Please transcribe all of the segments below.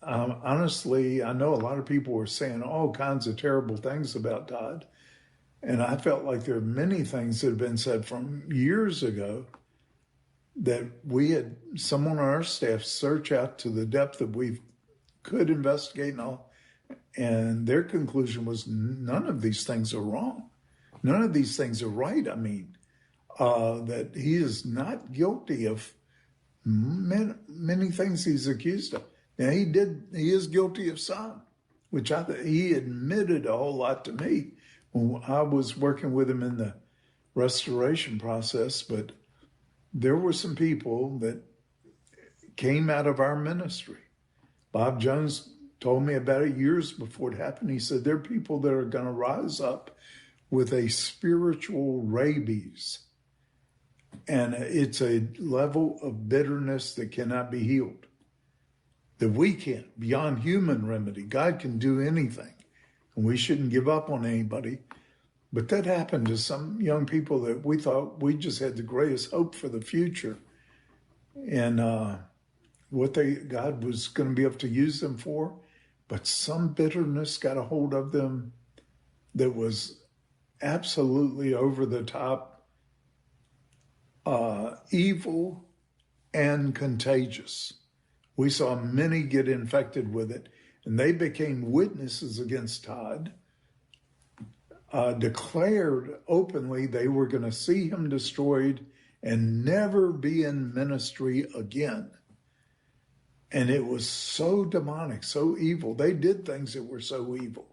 Honestly, I know a lot of people were saying all kinds of terrible things about Todd. And I felt like there are many things that have been said from years ago that we had someone on our staff search out to the depth that we could investigate and all. And their conclusion was none of these things are wrong. None of these things are right. I mean, that he is not guilty of many things he's accused of. Now he is guilty of some, which he admitted a whole lot to me when I was working with him in the restoration process. But there were some people that came out of our ministry. Bob Jones told me about it years before it happened. He said, there are people that are going to rise up with a spiritual rabies. And it's a level of bitterness that cannot be healed, that we can't, beyond human remedy. God can do anything, and we shouldn't give up on anybody. But that happened to some young people that we thought we just had the greatest hope for the future. And God was going to be able to use them for, but some bitterness got a hold of them that was absolutely over the top, evil and contagious. We saw many get infected with it, and they became witnesses against Todd, declared openly they were going to see him destroyed and never be in ministry again. And it was so demonic, so evil. They did things that were so evil.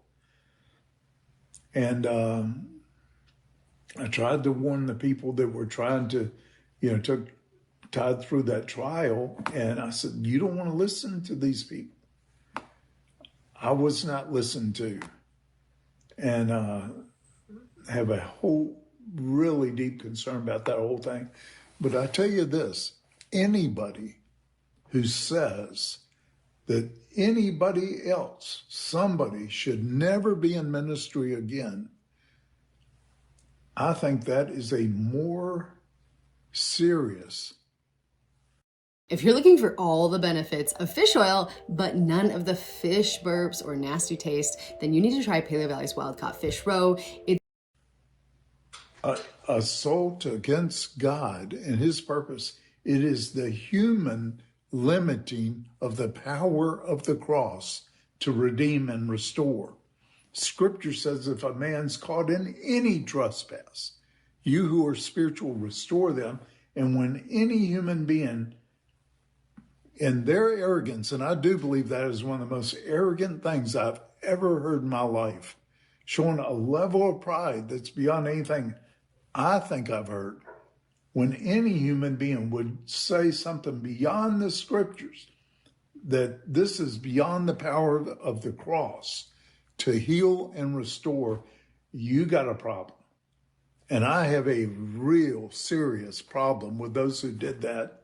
And I tried to warn the people that were trying to, took Todd through that trial. And I said, you don't want to listen to these people. I was not listened to. And have a whole really deep concern about that whole thing. But I tell you this, anybody who says that anybody else, somebody should never be in ministry again, I think that is a more serious. If you're looking for all the benefits of fish oil, but none of the fish burps or nasty taste, then you need to try Paleo Valley's Wild Caught Fish Roe. Assault against God and his purpose. It is the human limiting of the power of the cross to redeem and restore. Scripture says if a man's caught in any trespass, you who are spiritual, restore them. And when any human being in their arrogance, and I do believe that is one of the most arrogant things I've ever heard in my life, showing a level of pride that's beyond anything I think I've heard. When any human being would say something beyond the scriptures, that this is beyond the power of the cross to heal and restore, you got a problem. And I have a real serious problem with those who did that.